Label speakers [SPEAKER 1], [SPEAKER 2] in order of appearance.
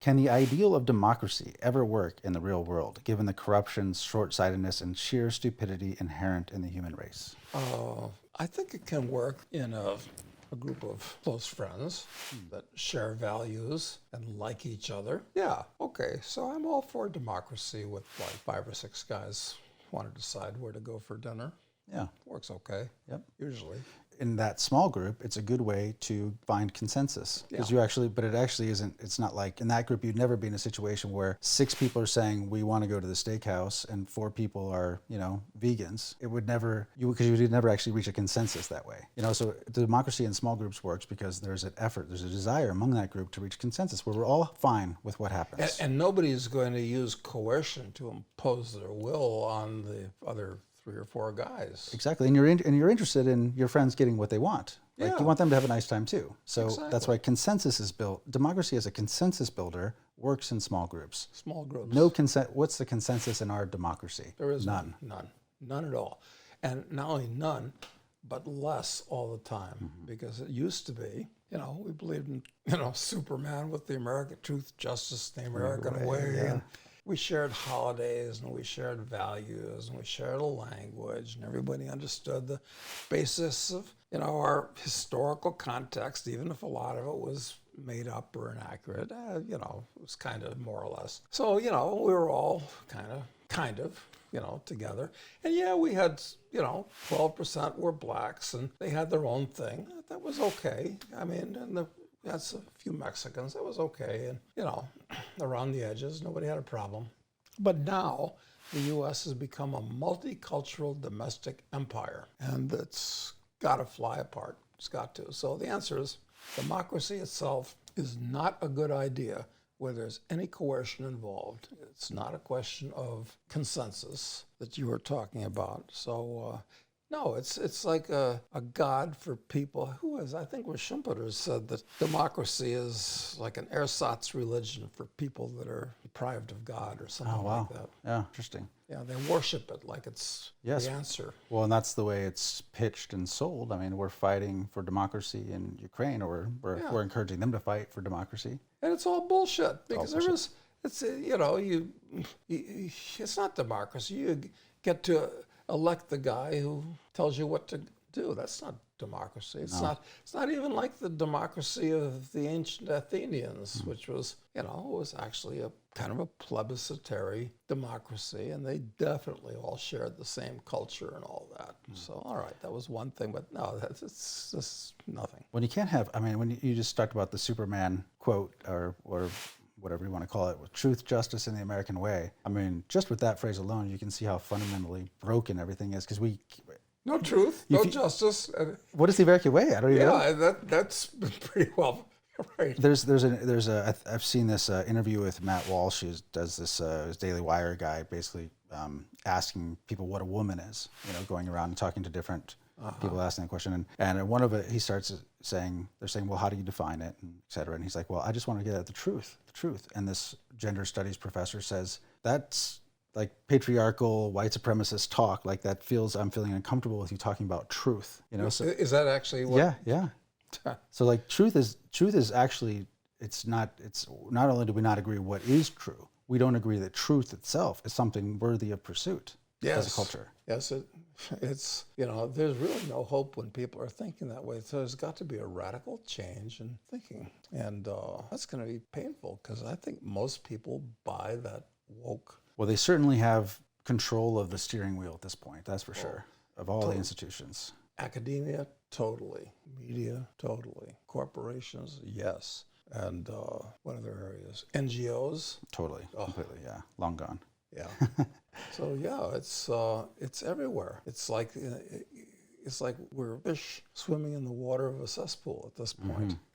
[SPEAKER 1] Can the ideal of democracy ever work in the real world, given the corruption, short-sightedness, and sheer stupidity inherent in the human race?
[SPEAKER 2] I think it can work in a group of close friends that share values and like each other. Yeah, okay, so I'm all for democracy with like 5 or 6 guys want to decide where to go for dinner.
[SPEAKER 1] Yeah.
[SPEAKER 2] Works okay,
[SPEAKER 1] Yep.
[SPEAKER 2] usually.
[SPEAKER 1] In that small group, it's a good way to find consensus because but it actually isn't. It's not like in that group you'd never be in a situation where 6 people are saying we want to go to the steakhouse and 4 people are, vegans. It would never because you would never actually reach a consensus that way. So the democracy in small groups works because there's an effort, there's a desire among that group to reach consensus where we're all fine with what happens.
[SPEAKER 2] And nobody's going to use coercion to impose their will on the other 3 or 4 guys.
[SPEAKER 1] Exactly, and you're interested in your friends getting what they want. Like
[SPEAKER 2] Yeah.
[SPEAKER 1] you want them to have a nice time too. So
[SPEAKER 2] Exactly.
[SPEAKER 1] that's why consensus is built. Democracy as a consensus builder works in small groups.
[SPEAKER 2] Small groups.
[SPEAKER 1] No consent. What's the consensus in our democracy?
[SPEAKER 2] There is
[SPEAKER 1] none.
[SPEAKER 2] None at all. And not only none, but less all the time. Because it used to be, we believed in, Superman with the American truth, justice, the American way.
[SPEAKER 1] Yeah.
[SPEAKER 2] And we shared holidays and we shared values and we shared a language and everybody understood the basis of, our historical context, even if a lot of it was made up or inaccurate, it was kind of more or less. So, we were all kind of, together. And yeah, we had, 12% were blacks and they had their own thing. That was okay. I mean, we had a few Mexicans. That was okay. And, around the edges, nobody had a problem. But now the U.S. has become a multicultural domestic empire. And it's got to fly apart. It's got to. So the answer is democracy itself is not a good idea where there's any coercion involved. It's not a question of consensus that you were talking about. So, no, it's like a god for people. I think it was Schumpeter said that democracy is like an ersatz religion for people that are deprived of God or something like that.
[SPEAKER 1] Yeah, interesting.
[SPEAKER 2] Yeah, they worship it like it's the answer.
[SPEAKER 1] Well, and that's the way it's pitched and sold. I mean, we're fighting for democracy in Ukraine, or we're encouraging them to fight for democracy.
[SPEAKER 2] And it's all bullshit because it's it's not democracy. You get to elect the guy who tells you what to do. That's not democracy. It's not even like the democracy of the ancient Athenians, which was, was actually a kind of a plebiscitary democracy, and they definitely all shared the same culture and all that. So, all right, that was one thing, but no, it's just nothing.
[SPEAKER 1] When you can't have, when you just talked about the Superman quote or whatever you want to call it, with truth, justice, and the American way. I mean, just with that phrase alone, you can see how fundamentally broken everything is because
[SPEAKER 2] no truth, no justice.
[SPEAKER 1] What is the American way? I don't even know.
[SPEAKER 2] Yeah, that's pretty well right.
[SPEAKER 1] I've seen this interview with Matt Walsh, who does this his Daily Wire guy, basically asking people what a woman is. Going around and talking to different people asking that question, and one of it he starts saying, they're saying, well, how do you define it, and et cetera, and he's like, well, I just want to get at the truth, and this gender studies professor says that's like patriarchal white supremacist talk, like that I'm feeling uncomfortable with you talking about truth, So
[SPEAKER 2] is that actually what?
[SPEAKER 1] Yeah. So like truth is actually it's not only do we not agree what is true, we don't agree that truth itself is something worthy of pursuit as a culture.
[SPEAKER 2] Yes, it's there's really no hope when people are thinking that way. So there's got to be a radical change in thinking, and that's going to be painful because I think most people buy that woke.
[SPEAKER 1] Well, they certainly have control of the steering wheel at this point. That's for sure. Of all the institutions.
[SPEAKER 2] Academia, totally. Media, totally. Corporations, yes. And what other areas? NGOs?
[SPEAKER 1] Totally, completely, yeah. Long gone.
[SPEAKER 2] Yeah. So yeah, it's everywhere. It's like we're fish swimming in the water of a cesspool at this point.